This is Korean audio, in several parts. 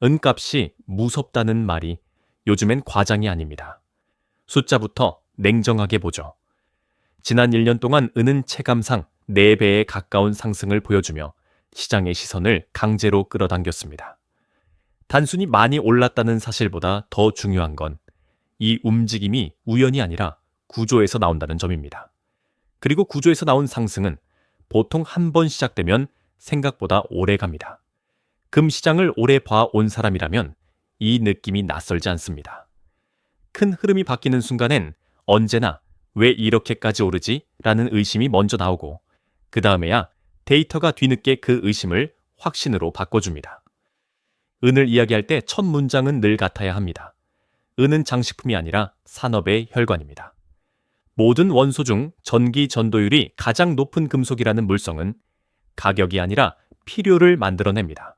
은값이 무섭다는 말이 요즘엔 과장이 아닙니다. 숫자부터 냉정하게 보죠. 지난 1년 동안 은은 체감상 4배에 가까운 상승을 보여주며 시장의 시선을 강제로 끌어당겼습니다. 단순히 많이 올랐다는 사실보다 더 중요한 건 이 움직임이 우연이 아니라 구조에서 나온다는 점입니다. 그리고 구조에서 나온 상승은 보통 한 번 시작되면 생각보다 오래 갑니다. 금시장을 오래 봐온 사람이라면 이 느낌이 낯설지 않습니다. 큰 흐름이 바뀌는 순간엔 언제나 왜 이렇게까지 오르지? 라는 의심이 먼저 나오고 그 다음에야 데이터가 뒤늦게 그 의심을 확신으로 바꿔줍니다. 은을 이야기할 때 첫 문장은 늘 같아야 합니다. 은은 장식품이 아니라 산업의 혈관입니다. 모든 원소 중 전기 전도율이 가장 높은 금속이라는 물성은 가격이 아니라 필요를 만들어냅니다.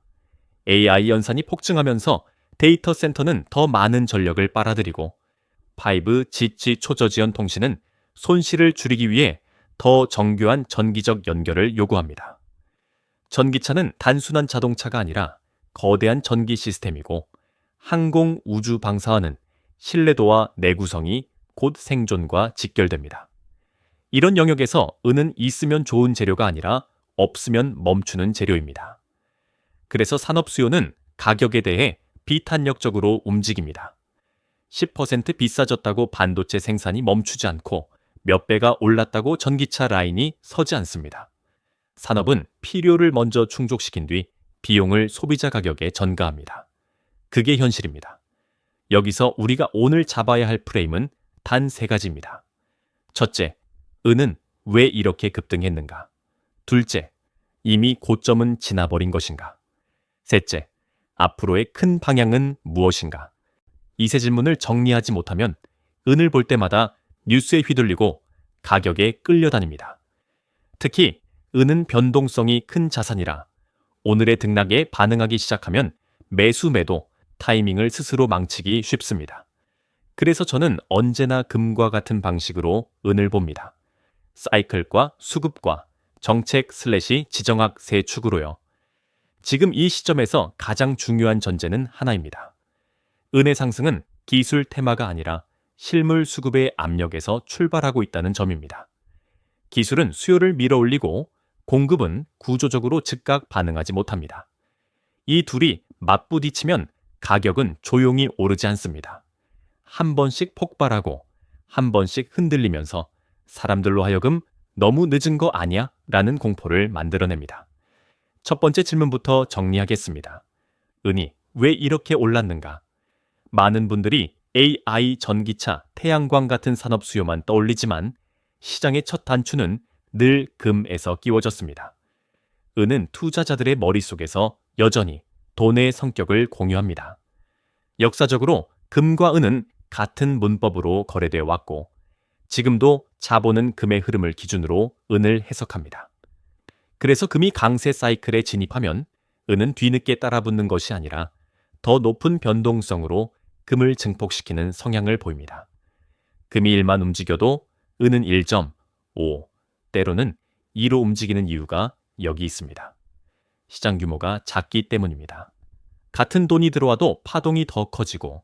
AI 연산이 폭증하면서 데이터 센터는 더 많은 전력을 빨아들이고 5G 초저지연 통신은 손실을 줄이기 위해 더 정교한 전기적 연결을 요구합니다. 전기차는 단순한 자동차가 아니라 거대한 전기 시스템이고 항공 우주 방사선은 신뢰도와 내구성이 곧 생존과 직결됩니다. 이런 영역에서 은은 있으면 좋은 재료가 아니라 없으면 멈추는 재료입니다. 그래서 산업 수요는 가격에 대해 비탄력적으로 움직입니다. 10% 비싸졌다고 반도체 생산이 멈추지 않고 몇 배가 올랐다고 전기차 라인이 서지 않습니다. 산업은 필요를 먼저 충족시킨 뒤 비용을 소비자 가격에 전가합니다. 그게 현실입니다. 여기서 우리가 오늘 잡아야 할 프레임은 단 3가지입니다. 첫째, 은은 왜 이렇게 급등했는가? 둘째, 이미 고점은 지나버린 것인가? 셋째, 앞으로의 큰 방향은 무엇인가? 이 세 질문을 정리하지 못하면 은을 볼 때마다 뉴스에 휘둘리고 가격에 끌려다닙니다. 특히 은은 변동성이 큰 자산이라 오늘의 등락에 반응하기 시작하면 매수 매도 타이밍을 스스로 망치기 쉽습니다. 그래서 저는 언제나 금과 같은 방식으로 은을 봅니다. 사이클과 수급과 정책/지정학 세 축으로요. 지금 이 시점에서 가장 중요한 전제는 하나입니다. 은의 상승은 기술 테마가 아니라 실물 수급의 압력에서 출발하고 있다는 점입니다. 기술은 수요를 밀어올리고 공급은 구조적으로 즉각 반응하지 못합니다. 이 둘이 맞부딪히면 가격은 조용히 오르지 않습니다. 한 번씩 폭발하고 한 번씩 흔들리면서 사람들로 하여금 너무 늦은 거 아니야? 라는 공포를 만들어냅니다. 첫 번째 질문부터 정리하겠습니다. 은이 왜 이렇게 올랐는가? 많은 분들이 AI, 전기차, 태양광 같은 산업 수요만 떠올리지만 시장의 첫 단추는 늘 금에서 끼워졌습니다. 은은 투자자들의 머릿속에서 여전히 돈의 성격을 공유합니다. 역사적으로 금과 은은 같은 문법으로 거래되어 왔고 지금도 자본은 금의 흐름을 기준으로 은을 해석합니다. 그래서 금이 강세 사이클에 진입하면 은은 뒤늦게 따라붙는 것이 아니라 더 높은 변동성으로 금을 증폭시키는 성향을 보입니다. 금이 1만 움직여도 은은 1.5, 때로는 2로 움직이는 이유가 여기 있습니다. 시장 규모가 작기 때문입니다. 같은 돈이 들어와도 파동이 더 커지고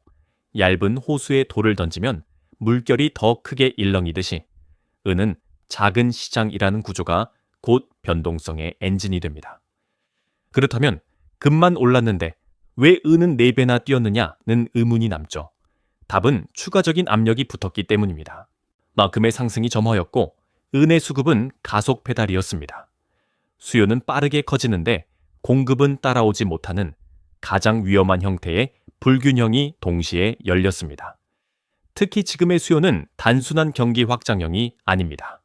얇은 호수에 돌을 던지면 물결이 더 크게 일렁이듯이 은은 작은 시장이라는 구조가 곧 변동성의 엔진이 됩니다. 그렇다면 금만 올랐는데 왜 은은 4배나 뛰었느냐는 의문이 남죠. 답은 추가적인 압력이 붙었기 때문입니다. 금의 상승이 점화였고 은의 수급은 가속 페달이었습니다. 수요는 빠르게 커지는데 공급은 따라오지 못하는 가장 위험한 형태의 불균형이 동시에 열렸습니다. 특히 지금의 수요는 단순한 경기 확장형이 아닙니다.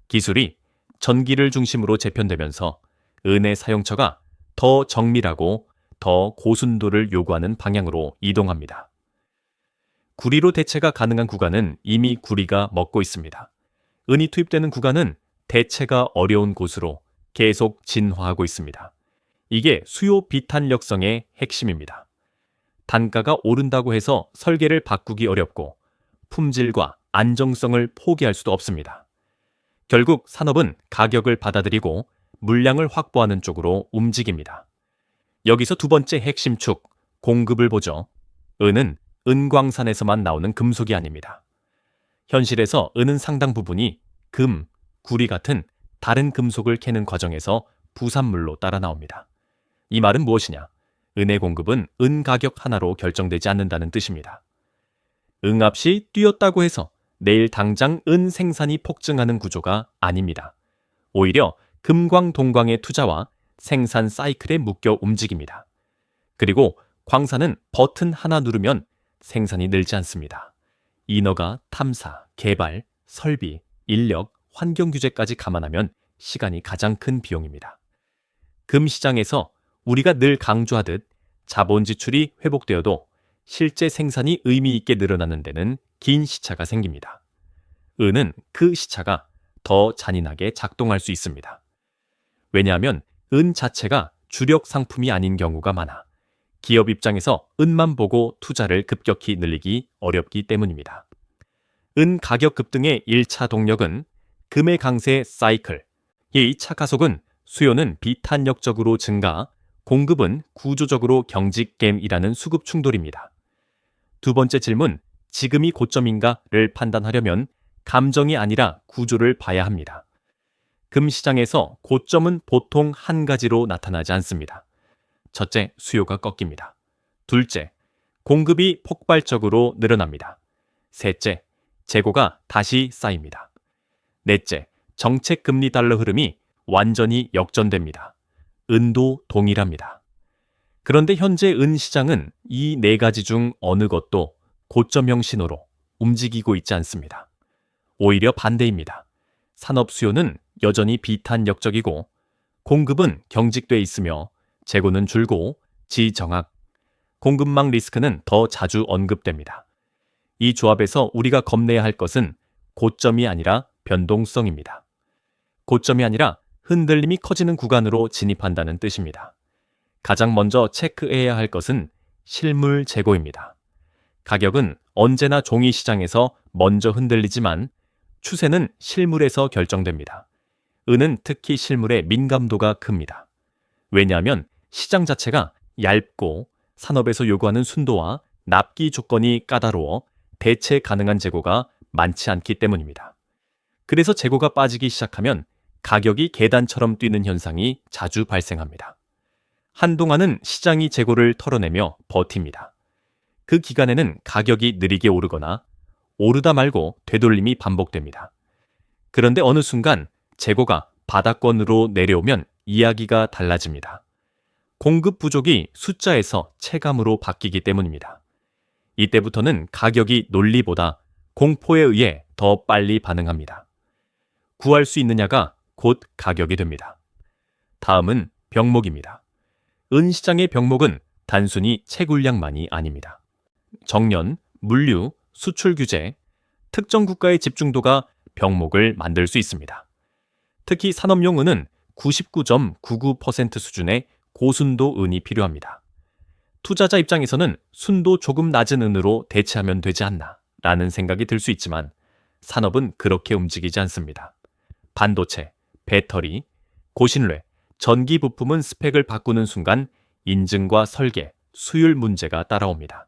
기술이 전기를 중심으로 재편되면서 은의 사용처가 더 정밀하고 더 고순도를 요구하는 방향으로 이동합니다. 구리로 대체가 가능한 구간은 이미 구리가 먹고 있습니다. 은이 투입되는 구간은 대체가 어려운 곳으로 계속 진화하고 있습니다. 이게 수요 비탄력성의 핵심입니다. 단가가 오른다고 해서 설계를 바꾸기 어렵고 품질과 안정성을 포기할 수도 없습니다. 결국 산업은 가격을 받아들이고 물량을 확보하는 쪽으로 움직입니다. 여기서 두 번째 핵심 축, 공급을 보죠. 은은 은광산에서만 나오는 금속이 아닙니다. 현실에서 은은 상당 부분이 금, 구리 같은 다른 금속을 캐는 과정에서 부산물로 따라 나옵니다. 이 말은 무엇이냐? 은의 공급은 은 가격 하나로 결정되지 않는다는 뜻입니다. 은값이 뛰었다고 해서 내일 당장 은 생산이 폭증하는 구조가 아닙니다. 오히려 금광, 동광의 투자와 생산 사이클에 묶여 움직입니다. 그리고 광산은 버튼 하나 누르면 생산이 늘지 않습니다. 인허가, 탐사, 개발, 설비, 인력, 환경 규제까지 감안하면 시간이 가장 큰 비용입니다. 금 시장에서 우리가 늘 강조하듯 자본 지출이 회복되어도 실제 생산이 의미 있게 늘어나는 데는 긴 시차가 생깁니다. 은은 그 시차가 더 잔인하게 작동할 수 있습니다. 왜냐하면 은 자체가 주력 상품이 아닌 경우가 많아 기업 입장에서 은만 보고 투자를 급격히 늘리기 어렵기 때문입니다. 은 가격 급등의 1차 동력은 금의 강세 사이클, 2차 가속은 수요는 비탄력적으로 증가, 공급은 구조적으로 경직됨이라는 수급 충돌입니다. 두 번째 질문, 지금이 고점인가를 판단하려면 감정이 아니라 구조를 봐야 합니다. 금 시장에서 고점은 보통 한 가지로 나타나지 않습니다. 첫째, 수요가 꺾입니다. 둘째, 공급이 폭발적으로 늘어납니다. 셋째, 재고가 다시 쌓입니다. 넷째, 정책 금리 달러 흐름이 완전히 역전됩니다. 은도 동일합니다. 그런데 현재 은 시장은 이 네 가지 중 어느 것도 고점형 신호로 움직이고 있지 않습니다. 오히려 반대입니다. 산업 수요는 여전히 비탄력적이고 공급은 경직돼 있으며 재고는 줄고 지정학, 공급망 리스크는 더 자주 언급됩니다. 이 조합에서 우리가 겁내야 할 것은 고점이 아니라 변동성입니다. 고점이 아니라 흔들림이 커지는 구간으로 진입한다는 뜻입니다. 가장 먼저 체크해야 할 것은 실물 재고입니다. 가격은 언제나 종이 시장에서 먼저 흔들리지만 추세는 실물에서 결정됩니다. 은은 특히 실물의 민감도가 큽니다. 왜냐하면 시장 자체가 얇고 산업에서 요구하는 순도와 납기 조건이 까다로워 대체 가능한 재고가 많지 않기 때문입니다. 그래서 재고가 빠지기 시작하면 가격이 계단처럼 뛰는 현상이 자주 발생합니다. 한동안은 시장이 재고를 털어내며 버팁니다. 그 기간에는 가격이 느리게 오르거나 오르다 말고 되돌림이 반복됩니다. 그런데 어느 순간 재고가 바닥권으로 내려오면 이야기가 달라집니다. 공급 부족이 숫자에서 체감으로 바뀌기 때문입니다. 이때부터는 가격이 논리보다 공포에 의해 더 빨리 반응합니다. 구할 수 있느냐가 곧 가격이 됩니다. 다음은 병목입니다. 은 시장의 병목은 단순히 채굴량만이 아닙니다. 정년, 물류, 수출 규제, 특정 국가의 집중도가 병목을 만들 수 있습니다. 특히 산업용 은은 99.99% 수준의 고순도 은이 필요합니다. 투자자 입장에서는 순도 조금 낮은 은으로 대체하면 되지 않나 라는 생각이 들 수 있지만 산업은 그렇게 움직이지 않습니다. 반도체, 배터리, 고신뢰, 전기 부품은 스펙을 바꾸는 순간 인증과 설계, 수율 문제가 따라옵니다.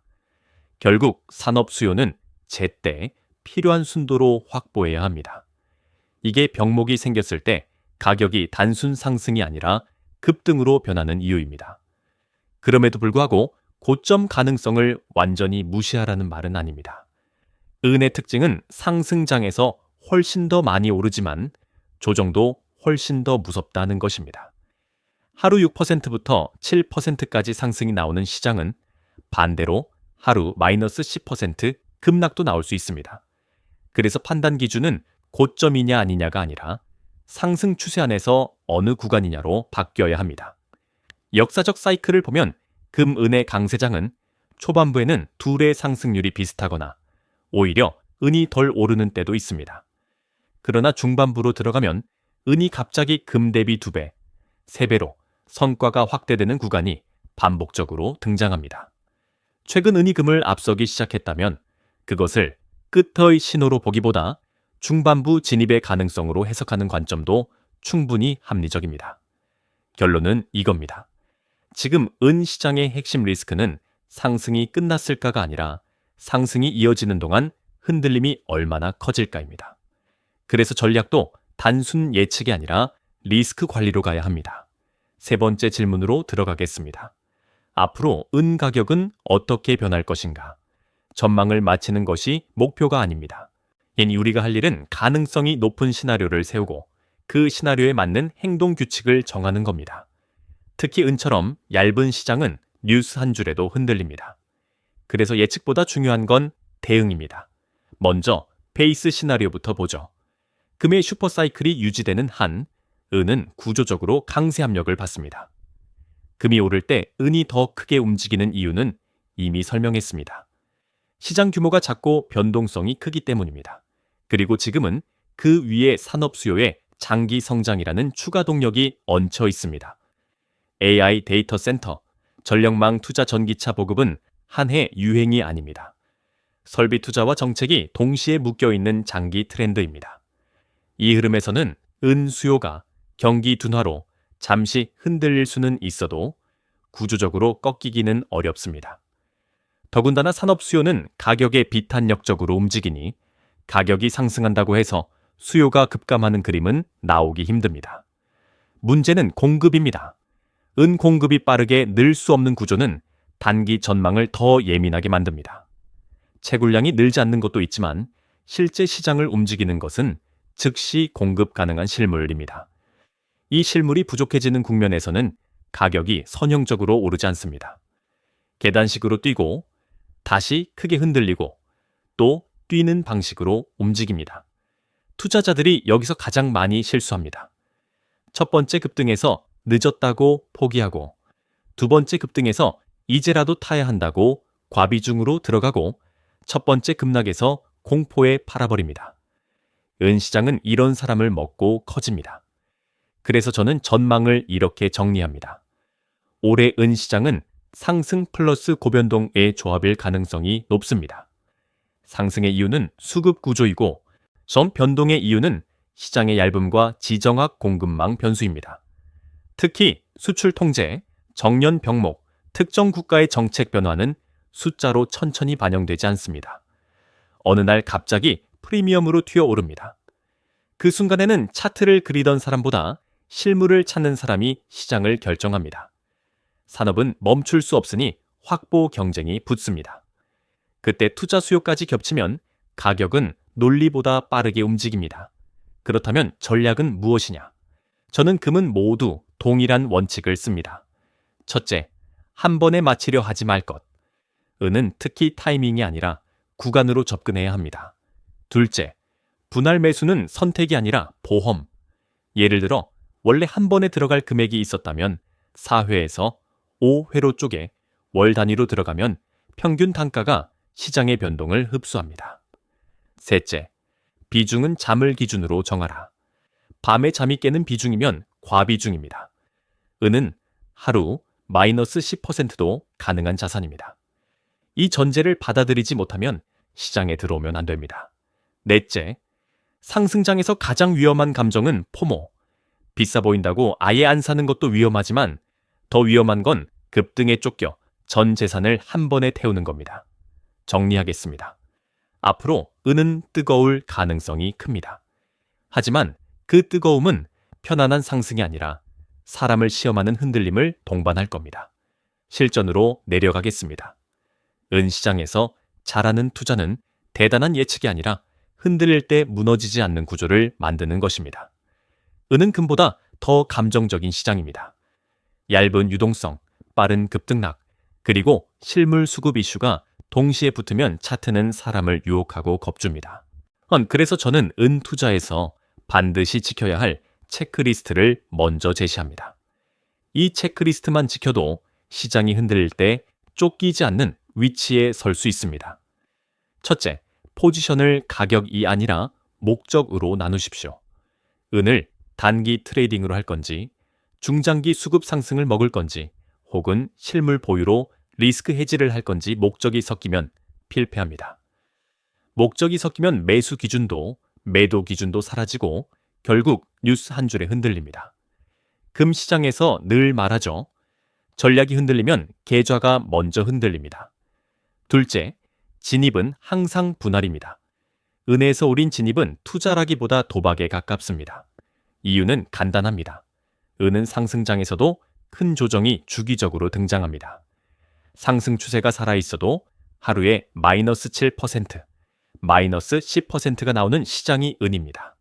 결국 산업 수요는 제때 필요한 순도로 확보해야 합니다. 이게 병목이 생겼을 때 가격이 단순 상승이 아니라 급등으로 변하는 이유입니다. 그럼에도 불구하고 고점 가능성을 완전히 무시하라는 말은 아닙니다. 은의 특징은 상승장에서 훨씬 더 많이 오르지만 조정도 훨씬 더 무섭다는 것입니다. 하루 6%부터 7%까지 상승이 나오는 시장은 반대로 하루 마이너스 10% 급락도 나올 수 있습니다. 그래서 판단 기준은 고점이냐 아니냐가 아니라 상승 추세 안에서 어느 구간이냐로 바뀌어야 합니다. 역사적 사이클을 보면 금, 은의 강세장은 초반부에는 둘의 상승률이 비슷하거나 오히려 은이 덜 오르는 때도 있습니다. 그러나 중반부로 들어가면 은이 갑자기 금 대비 2배, 3배로 성과가 확대되는 구간이 반복적으로 등장합니다. 최근 은이 금을 앞서기 시작했다면 그것을 끝의 신호로 보기보다 중반부 진입의 가능성으로 해석하는 관점도 충분히 합리적입니다. 결론은 이겁니다. 지금 은 시장의 핵심 리스크는 상승이 끝났을까가 아니라 상승이 이어지는 동안 흔들림이 얼마나 커질까입니다. 그래서 전략도 단순 예측이 아니라 리스크 관리로 가야 합니다. 세 번째 질문으로 들어가겠습니다. 앞으로 은 가격은 어떻게 변할 것인가? 전망을 맞히는 것이 목표가 아닙니다. 이니 우리가 할 일은 가능성이 높은 시나리오를 세우고 그 시나리오에 맞는 행동 규칙을 정하는 겁니다. 특히 은처럼 얇은 시장은 뉴스 한 줄에도 흔들립니다. 그래서 예측보다 중요한 건 대응입니다. 먼저 베이스 시나리오부터 보죠. 금의 슈퍼사이클이 유지되는 한 은은 구조적으로 강세 압력을 받습니다. 금이 오를 때 은이 더 크게 움직이는 이유는 이미 설명했습니다. 시장 규모가 작고 변동성이 크기 때문입니다. 그리고 지금은 그 위에 산업 수요의 장기 성장이라는 추가 동력이 얹혀 있습니다. AI 데이터 센터, 전력망 투자 전기차 보급은 한 해 유행이 아닙니다. 설비 투자와 정책이 동시에 묶여있는 장기 트렌드입니다. 이 흐름에서는 은 수요가 경기 둔화로 잠시 흔들릴 수는 있어도 구조적으로 꺾이기는 어렵습니다. 더군다나 산업 수요는 가격에 비탄력적으로 움직이니 가격이 상승한다고 해서 수요가 급감하는 그림은 나오기 힘듭니다. 문제는 공급입니다. 은 공급이 빠르게 늘 수 없는 구조는 단기 전망을 더 예민하게 만듭니다. 채굴량이 늘지 않는 것도 있지만 실제 시장을 움직이는 것은 즉시 공급 가능한 실물입니다. 이 실물이 부족해지는 국면에서는 가격이 선형적으로 오르지 않습니다. 계단식으로 뛰고 다시 크게 흔들리고 또 뛰는 방식으로 움직입니다. 투자자들이 여기서 가장 많이 실수합니다. 첫 번째 급등에서 늦었다고 포기하고 두 번째 급등에서 이제라도 타야 한다고 과비중으로 들어가고 첫 번째 급락에서 공포에 팔아버립니다. 은시장은 이런 사람을 먹고 커집니다. 그래서 저는 전망을 이렇게 정리합니다. 올해 은시장은 상승 플러스 고변동의 조합일 가능성이 높습니다. 상승의 이유는 수급 구조이고 전 변동의 이유는 시장의 얇음과 지정학 공급망 변수입니다. 특히 수출 통제, 정년 병목, 특정 국가의 정책 변화는 숫자로 천천히 반영되지 않습니다. 어느 날 갑자기 프리미엄으로 튀어오릅니다. 그 순간에는 차트를 그리던 사람보다 실물을 찾는 사람이 시장을 결정합니다. 산업은 멈출 수 없으니 확보 경쟁이 붙습니다. 그때 투자 수요까지 겹치면 가격은 논리보다 빠르게 움직입니다. 그렇다면 전략은 무엇이냐? 저는 금은 모두 동일한 원칙을 씁니다. 첫째, 한 번에 맞히려 하지 말 것. 은은 특히 타이밍이 아니라 구간으로 접근해야 합니다. 둘째, 분할 매수는 선택이 아니라 보험. 예를 들어 원래 한 번에 들어갈 금액이 있었다면 4회에서 5회로 쪼개 월 단위로 들어가면 평균 단가가 시장의 변동을 흡수합니다. 셋째, 비중은 잠을 기준으로 정하라. 밤에 잠이 깨는 비중이면 과비중입니다. 은은 하루 마이너스 10%도 가능한 자산입니다. 이 전제를 받아들이지 못하면 시장에 들어오면 안 됩니다. 넷째, 상승장에서 가장 위험한 감정은 포모. 비싸 보인다고 아예 안 사는 것도 위험하지만 더 위험한 건 급등에 쫓겨 전 재산을 한 번에 태우는 겁니다. 정리하겠습니다. 앞으로 은은 뜨거울 가능성이 큽니다. 하지만 그 뜨거움은 편안한 상승이 아니라 사람을 시험하는 흔들림을 동반할 겁니다. 실전으로 내려가겠습니다. 은시장에서 잘하는 투자는 대단한 예측이 아니라 흔들릴 때 무너지지 않는 구조를 만드는 것입니다. 은은 금보다 더 감정적인 시장입니다. 얇은 유동성, 빠른 급등락, 그리고 실물 수급 이슈가 동시에 붙으면 차트는 사람을 유혹하고 겁줍니다. 그래서 저는 은 투자에서 반드시 지켜야 할 체크리스트를 먼저 제시합니다. 이 체크리스트만 지켜도 시장이 흔들릴 때 쫓기지 않는 위치에 설 수 있습니다. 첫째, 포지션을 가격이 아니라 목적으로 나누십시오. 은을 단기 트레이딩으로 할 건지, 중장기 수급 상승을 먹을 건지, 혹은 실물 보유로 리스크 해지를 할 건지 목적이 섞이면 필패합니다. 목적이 섞이면 매수 기준도, 매도 기준도 사라지고 결국 뉴스 한 줄에 흔들립니다. 금 시장에서 늘 말하죠. 전략이 흔들리면 계좌가 먼저 흔들립니다. 둘째, 진입은 항상 분할입니다. 은에서 우린 진입은 투자라기보다 도박에 가깝습니다. 이유는 간단합니다. 은은 상승장에서도 큰 조정이 주기적으로 등장합니다. 상승 추세가 살아있어도 하루에 마이너스 7%, 마이너스 10%가 나오는 시장이 은입니다.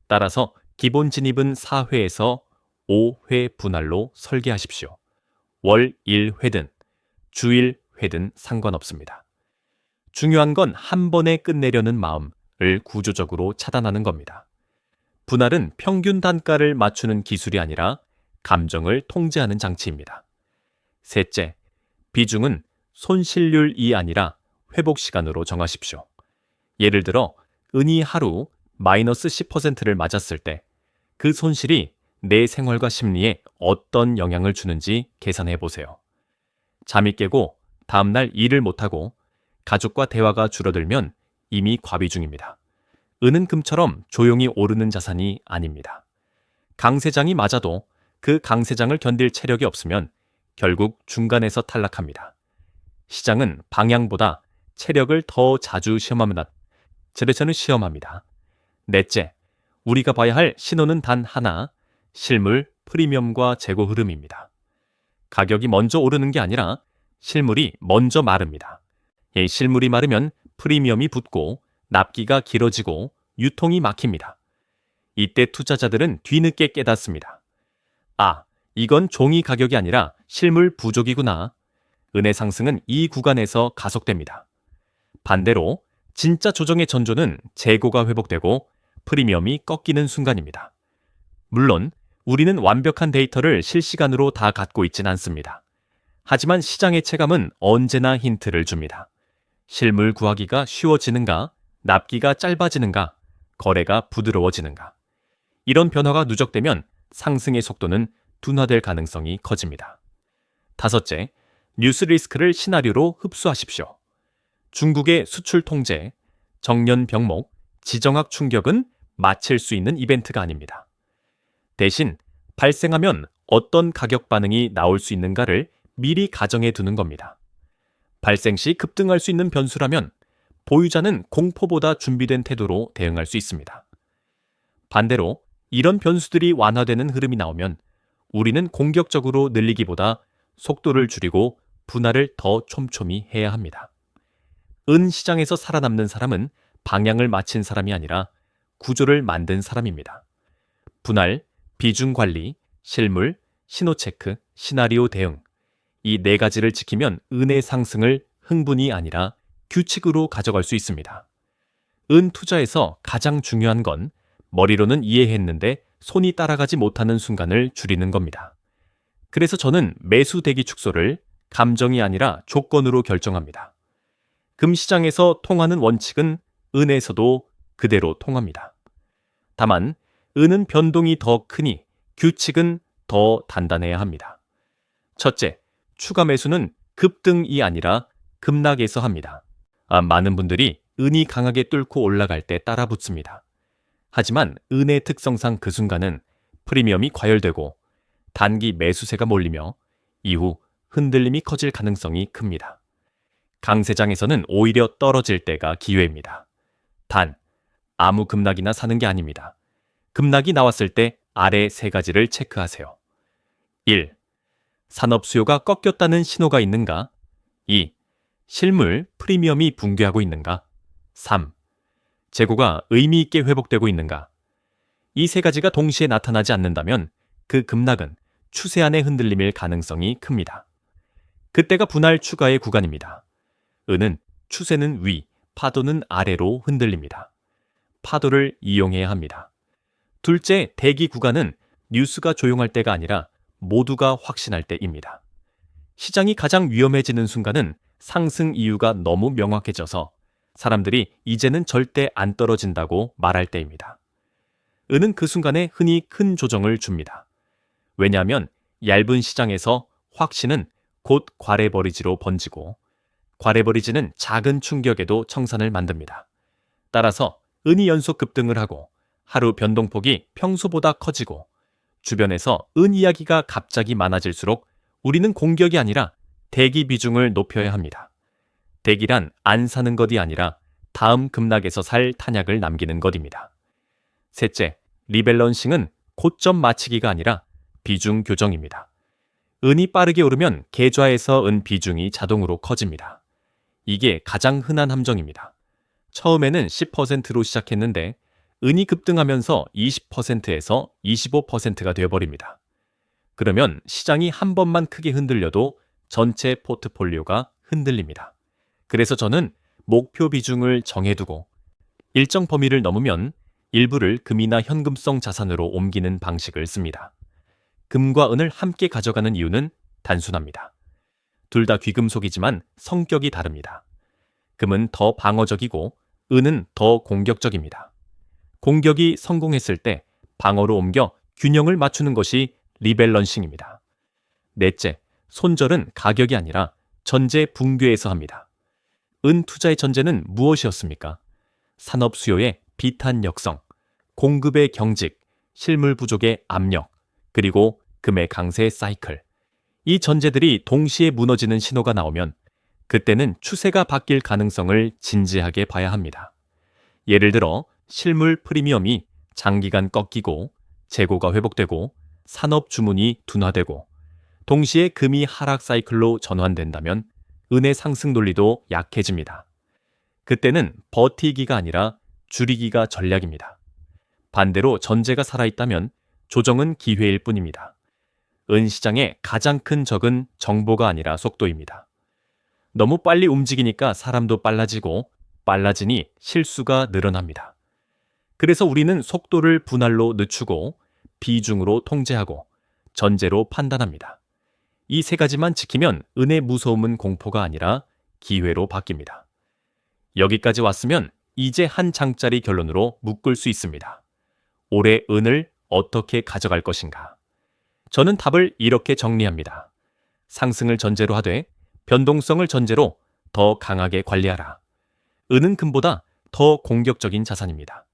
따라서 기본 진입은 4회에서 5회 분할로 설계하십시오. 월 1회든 주일 회든 상관없습니다. 중요한 건 한 번에 끝내려는 마음을 구조적으로 차단하는 겁니다. 분할은 평균 단가를 맞추는 기술이 아니라 감정을 통제하는 장치입니다. 셋째, 비중은 손실률이 아니라 회복 시간으로 정하십시오. 예를 들어 은이 하루 마이너스 10%를 맞았을 때 그 손실이 내 생활과 심리에 어떤 영향을 주는지 계산해 보세요. 잠이 깨고 다음날 일을 못하고 가족과 대화가 줄어들면 이미 과비 중입니다. 은은 금처럼 조용히 오르는 자산이 아닙니다. 강세장이 맞아도 그 강세장을 견딜 체력이 없으면 결국 중간에서 탈락합니다. 시장은 방향보다 체력을 더 자주 시험합니다. 넷째, 우리가 봐야 할 신호는 단 하나, 실물, 프리미엄과 재고 흐름입니다. 가격이 먼저 오르는 게 아니라 실물이 먼저 마릅니다. 실물이 마르면 프리미엄이 붙고 납기가 길어지고 유통이 막힙니다. 이때 투자자들은 뒤늦게 깨닫습니다. 아, 이건 종이 가격이 아니라 실물 부족이구나. 은의 상승은 이 구간에서 가속됩니다. 반대로 진짜 조정의 전조는 재고가 회복되고 프리미엄이 꺾이는 순간입니다. 물론 우리는 완벽한 데이터를 실시간으로 다 갖고 있진 않습니다. 하지만 시장의 체감은 언제나 힌트를 줍니다. 실물 구하기가 쉬워지는가, 납기가 짧아지는가, 거래가 부드러워지는가. 이런 변화가 누적되면 상승의 속도는 둔화될 가능성이 커집니다. 다섯째, 뉴스 리스크를 시나리오로 흡수하십시오. 중국의 수출 통제, 정년 병목, 지정학 충격은 맞힐 수 있는 이벤트가 아닙니다. 대신 발생하면 어떤 가격 반응이 나올 수 있는가를 미리 가정해 두는 겁니다. 발생 시 급등할 수 있는 변수라면 보유자는 공포보다 준비된 태도로 대응할 수 있습니다. 반대로 이런 변수들이 완화되는 흐름이 나오면 우리는 공격적으로 늘리기보다 속도를 줄이고 분할을 더 촘촘히 해야 합니다. 은 시장에서 살아남는 사람은 방향을 맞힌 사람이 아니라 구조를 만든 사람입니다. 분할, 비중 관리, 실물, 신호 체크, 시나리오 대응. 이 네 가지를 지키면 은의 상승을 흥분이 아니라 규칙으로 가져갈 수 있습니다. 은 투자에서 가장 중요한 건 머리로는 이해했는데 손이 따라가지 못하는 순간을 줄이는 겁니다. 그래서 저는 매수 대기 축소를 감정이 아니라 조건으로 결정합니다. 금시장에서 통하는 원칙은 은에서도 그대로 통합니다. 다만 은은 변동이 더 크니 규칙은 더 단단해야 합니다. 첫째, 추가 매수는 급등이 아니라 급락에서 합니다. 많은 분들이 은이 강하게 뚫고 올라갈 때 따라 붙습니다. 하지만 은의 특성상 그 순간은 프리미엄이 과열되고 단기 매수세가 몰리며 이후 흔들림이 커질 가능성이 큽니다. 강세장에서는 오히려 떨어질 때가 기회입니다. 단, 아무 급락이나 사는 게 아닙니다. 급락이 나왔을 때 아래 세 가지를 체크하세요. 1. 산업 수요가 꺾였다는 신호가 있는가? 2. 실물, 프리미엄이 붕괴하고 있는가? 3. 재고가 의미 있게 회복되고 있는가? 이 세 가지가 동시에 나타나지 않는다면 그 급락은 추세 안의 흔들림일 가능성이 큽니다. 그때가 분할 추가의 구간입니다. 은은 추세는 위, 파도는 아래로 흔들립니다. 파도를 이용해야 합니다. 둘째, 대기 구간은 뉴스가 조용할 때가 아니라 모두가 확신할 때입니다. 시장이 가장 위험해지는 순간은 상승 이유가 너무 명확해져서 사람들이 이제는 절대 안 떨어진다고 말할 때입니다. 은은 그 순간에 흔히 큰 조정을 줍니다. 왜냐하면 얇은 시장에서 확신은 곧 과래버리지로 번지고 과래버리지는 작은 충격에도 청산을 만듭니다. 따라서 은이 연속 급등을 하고 하루 변동폭이 평소보다 커지고 주변에서 은 이야기가 갑자기 많아질수록 우리는 공격이 아니라 대기 비중을 높여야 합니다. 대기란 안 사는 것이 아니라 다음 급락에서 살 탄약을 남기는 것입니다. 셋째, 리밸런싱은 고점 맞추기가 아니라 비중 교정입니다. 은이 빠르게 오르면 계좌에서 은 비중이 자동으로 커집니다. 이게 가장 흔한 함정입니다. 처음에는 10%로 시작했는데 은이 급등하면서 20%에서 25%가 되어버립니다. 그러면 시장이 한 번만 크게 흔들려도 전체 포트폴리오가 흔들립니다. 그래서 저는 목표 비중을 정해두고 일정 범위를 넘으면 일부를 금이나 현금성 자산으로 옮기는 방식을 씁니다. 금과 은을 함께 가져가는 이유는 단순합니다. 둘 다 귀금속이지만 성격이 다릅니다. 금은 더 방어적이고 은은 더 공격적입니다. 공격이 성공했을 때 방어로 옮겨 균형을 맞추는 것이 리밸런싱입니다. 넷째, 손절은 가격이 아니라 전제 붕괴에서 합니다. 은 투자의 전제는 무엇이었습니까? 산업 수요의 비탄력성, 공급의 경직, 실물 부족의 압력, 그리고 금의 강세 사이클. 이 전제들이 동시에 무너지는 신호가 나오면 그때는 추세가 바뀔 가능성을 진지하게 봐야 합니다. 예를 들어 실물 프리미엄이 장기간 꺾이고 재고가 회복되고 산업 주문이 둔화되고 동시에 금이 하락 사이클로 전환된다면 은의 상승 논리도 약해집니다. 그때는 버티기가 아니라 줄이기가 전략입니다. 반대로 전제가 살아있다면 조정은 기회일 뿐입니다. 은 시장의 가장 큰 적은 정보가 아니라 속도입니다. 너무 빨리 움직이니까 사람도 빨라지고 빨라지니 실수가 늘어납니다. 그래서 우리는 속도를 분할로 늦추고 비중으로 통제하고 전제로 판단합니다. 이 세 가지만 지키면 은의 무서움은 공포가 아니라 기회로 바뀝니다. 여기까지 왔으면 이제 한 장짜리 결론으로 묶을 수 있습니다. 올해 은을 어떻게 가져갈 것인가? 저는 답을 이렇게 정리합니다. 상승을 전제로 하되 변동성을 전제로 더 강하게 관리하라. 은은 금보다 더 공격적인 자산입니다.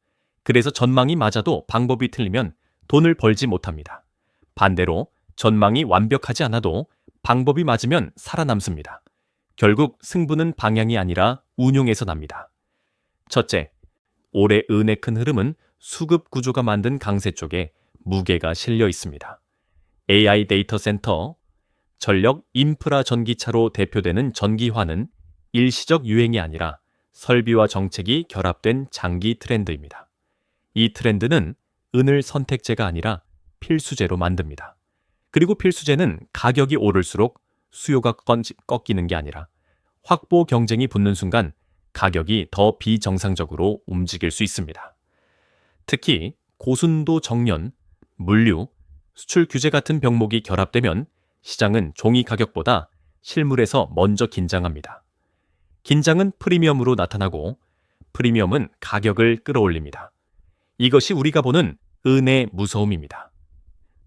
그래서 전망이 맞아도 방법이 틀리면 돈을 벌지 못합니다. 반대로 전망이 완벽하지 않아도 방법이 맞으면 살아남습니다. 결국 승부는 방향이 아니라 운용에서 납니다. 첫째, 올해 은의 큰 흐름은 수급 구조가 만든 강세 쪽에 무게가 실려 있습니다. AI 데이터 센터, 전력 인프라 전기차로 대표되는 전기화는 일시적 유행이 아니라 설비와 정책이 결합된 장기 트렌드입니다. 이 트렌드는 은을 선택제가 아니라 필수제로 만듭니다. 그리고 필수제는 가격이 오를수록 수요가 꺾이는 게 아니라 확보 경쟁이 붙는 순간 가격이 더 비정상적으로 움직일 수 있습니다. 특히 고순도 정년, 물류, 수출 규제 같은 병목이 결합되면 시장은 종이 가격보다 실물에서 먼저 긴장합니다. 긴장은 프리미엄으로 나타나고 프리미엄은 가격을 끌어올립니다. 이것이 우리가 보는 은의 무서움입니다.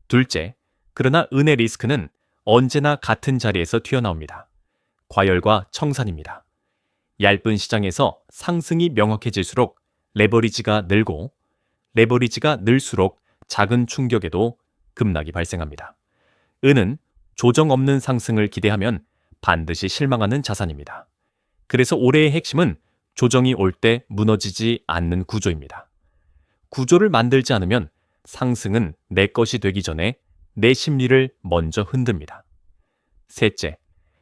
둘째, 그러나 은의 리스크는 언제나 같은 자리에서 튀어나옵니다. 과열과 청산입니다. 얇은 시장에서 상승이 명확해질수록 레버리지가 늘고 레버리지가 늘수록 작은 충격에도 급락이 발생합니다. 은은 조정 없는 상승을 기대하면 반드시 실망하는 자산입니다. 그래서 올해의 핵심은 조정이 올 때 무너지지 않는 구조입니다. 구조를 만들지 않으면 상승은 내 것이 되기 전에 내 심리를 먼저 흔듭니다. 셋째,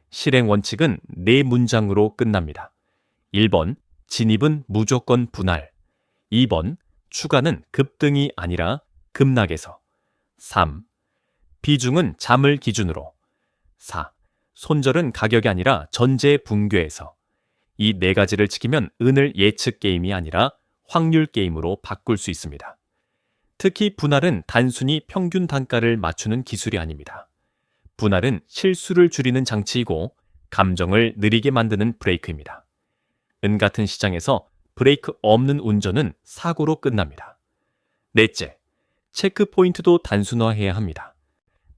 실행 원칙은 4문장으로 끝납니다. 1번, 진입은 무조건 분할. 2번, 추가는 급등이 아니라 급락에서. 3. 비중은 잠을 기준으로. 4. 손절은 가격이 아니라 전제 붕괴에서. 이 4가지를 지키면 은을 예측 게임이 아니라 확률 게임으로 바꿀 수 있습니다. 특히 분할은 단순히 평균 단가를 맞추는 기술이 아닙니다. 분할은 실수를 줄이는 장치이고 감정을 느리게 만드는 브레이크입니다. 은 같은 시장에서 브레이크 없는 운전은 사고로 끝납니다. 넷째, 체크 포인트도 단순화해야 합니다.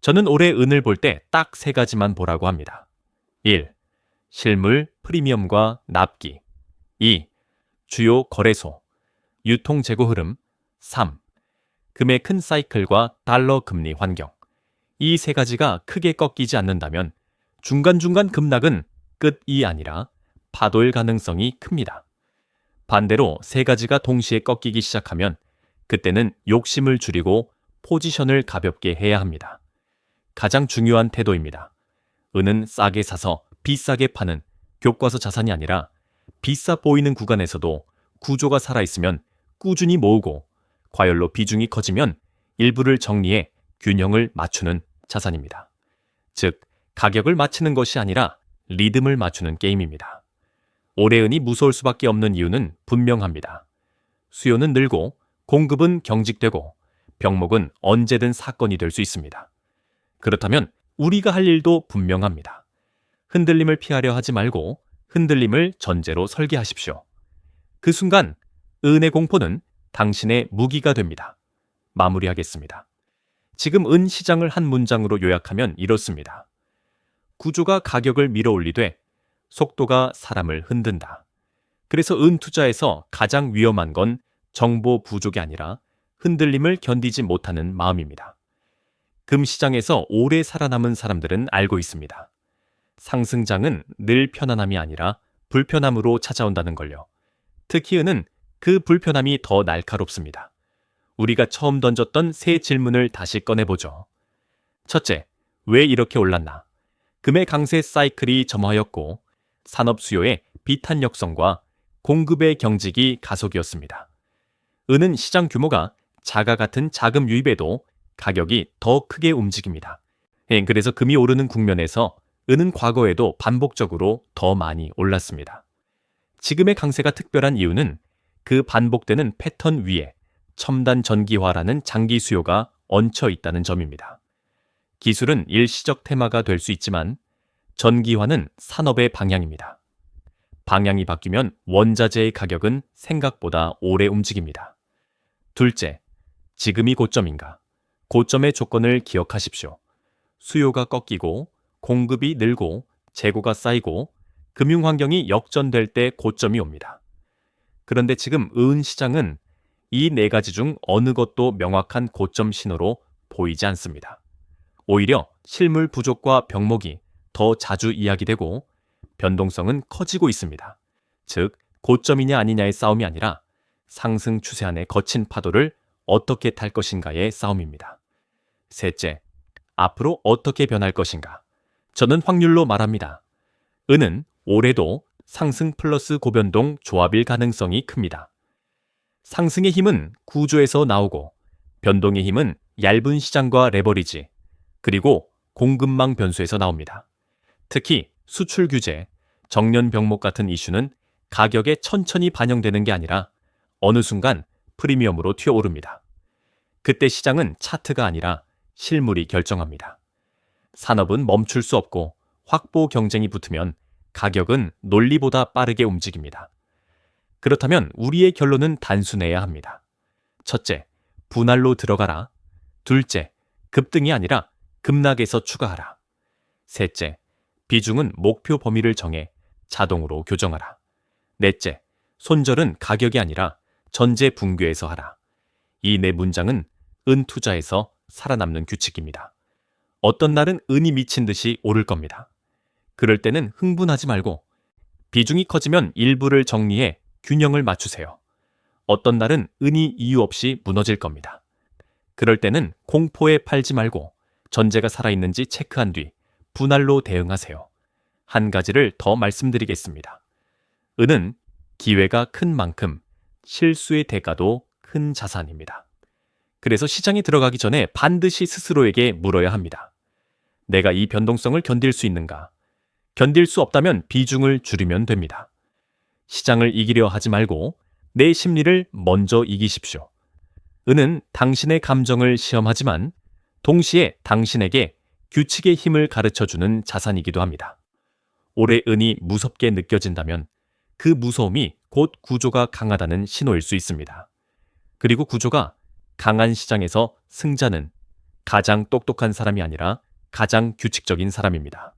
저는 올해 은을 볼 때 딱 3가지만 보라고 합니다. 1. 실물, 프리미엄과 납기. 2. 주요 거래소, 유통 재고 흐름. 3. 금의 큰 사이클과 달러 금리 환경. 이 세 가지가 크게 꺾이지 않는다면 중간중간 급락은 끝이 아니라 파도일 가능성이 큽니다. 반대로 세 가지가 동시에 꺾이기 시작하면 그때는 욕심을 줄이고 포지션을 가볍게 해야 합니다. 가장 중요한 태도입니다. 은은 싸게 사서 비싸게 파는 교과서 자산이 아니라 비싸 보이는 구간에서도 구조가 살아있으면 꾸준히 모으고 과열로 비중이 커지면 일부를 정리해 균형을 맞추는 자산입니다. 즉, 가격을 맞추는 것이 아니라 리듬을 맞추는 게임입니다. 올해 은이 무서울 수밖에 없는 이유는 분명합니다. 수요는 늘고 공급은 경직되고 병목은 언제든 사건이 될 수 있습니다. 그렇다면 우리가 할 일도 분명합니다. 흔들림을 피하려 하지 말고 흔들림을 전제로 설계하십시오. 그 순간 은의 공포는 당신의 무기가 됩니다. 마무리하겠습니다. 지금 은 시장을 한 문장으로 요약하면 이렇습니다. 구조가 가격을 밀어올리되 속도가 사람을 흔든다. 그래서 은 투자에서 가장 위험한 건 정보 부족이 아니라 흔들림을 견디지 못하는 마음입니다. 금 시장에서 오래 살아남은 사람들은 알고 있습니다. 상승장은 늘 편안함이 아니라 불편함으로 찾아온다는 걸요. 특히 은은 그 불편함이 더 날카롭습니다. 우리가 처음 던졌던 세 질문을 다시 꺼내보죠. 첫째, 왜 이렇게 올랐나? 금의 강세 사이클이 점화였고 산업 수요의 비탄력성과 공급의 경직이 가속이었습니다. 은은 시장 규모가 자가 같은 자금 유입에도 가격이 더 크게 움직입니다. 그래서 금이 오르는 국면에서 은은 과거에도 반복적으로 더 많이 올랐습니다. 지금의 강세가 특별한 이유는 그 반복되는 패턴 위에 첨단 전기화라는 장기 수요가 얹혀 있다는 점입니다. 기술은 일시적 테마가 될 수 있지만 전기화는 산업의 방향입니다. 방향이 바뀌면 원자재의 가격은 생각보다 오래 움직입니다. 둘째, 지금이 고점인가? 고점의 조건을 기억하십시오. 수요가 꺾이고 공급이 늘고 재고가 쌓이고 금융환경이 역전될 때 고점이 옵니다. 그런데 지금 은 시장은 이 네 가지 중 어느 것도 명확한 고점 신호로 보이지 않습니다. 오히려 실물 부족과 병목이 더 자주 이야기되고 변동성은 커지고 있습니다. 즉, 고점이냐 아니냐의 싸움이 아니라 상승 추세 안의 거친 파도를 어떻게 탈 것인가의 싸움입니다. 셋째, 앞으로 어떻게 변할 것인가? 저는 확률로 말합니다. 은은 올해도 상승 플러스 고변동 조합일 가능성이 큽니다. 상승의 힘은 구조에서 나오고 변동의 힘은 얇은 시장과 레버리지, 그리고 공급망 변수에서 나옵니다. 특히 수출 규제, 정년 병목 같은 이슈는 가격에 천천히 반영되는 게 아니라 어느 순간 프리미엄으로 튀어오릅니다. 그때 시장은 차트가 아니라 실물이 결정합니다. 산업은 멈출 수 없고 확보 경쟁이 붙으면 가격은 논리보다 빠르게 움직입니다. 그렇다면 우리의 결론은 단순해야 합니다. 첫째, 분할로 들어가라. 둘째, 급등이 아니라 급락에서 추가하라. 셋째, 비중은 목표 범위를 정해 자동으로 교정하라. 넷째, 손절은 가격이 아니라 전제 붕괴에서 하라. 이 네 문장은 은 투자에서 살아남는 규칙입니다. 어떤 날은 은이 미친 듯이 오를 겁니다. 그럴 때는 흥분하지 말고 비중이 커지면 일부를 정리해 균형을 맞추세요. 어떤 날은 은이 이유 없이 무너질 겁니다. 그럴 때는 공포에 팔지 말고 전제가 살아있는지 체크한 뒤 분할로 대응하세요. 한 가지를 더 말씀드리겠습니다. 은은 기회가 큰 만큼 실수의 대가도 큰 자산입니다. 그래서 시장에 들어가기 전에 반드시 스스로에게 물어야 합니다. 내가 이 변동성을 견딜 수 있는가? 견딜 수 없다면 비중을 줄이면 됩니다. 시장을 이기려 하지 말고 내 심리를 먼저 이기십시오. 은은 당신의 감정을 시험하지만 동시에 당신에게 규칙의 힘을 가르쳐주는 자산이기도 합니다. 올해 은이 무섭게 느껴진다면 그 무서움이 곧 구조가 강하다는 신호일 수 있습니다. 그리고 구조가 강한 시장에서 승자는 가장 똑똑한 사람이 아니라 가장 규칙적인 사람입니다.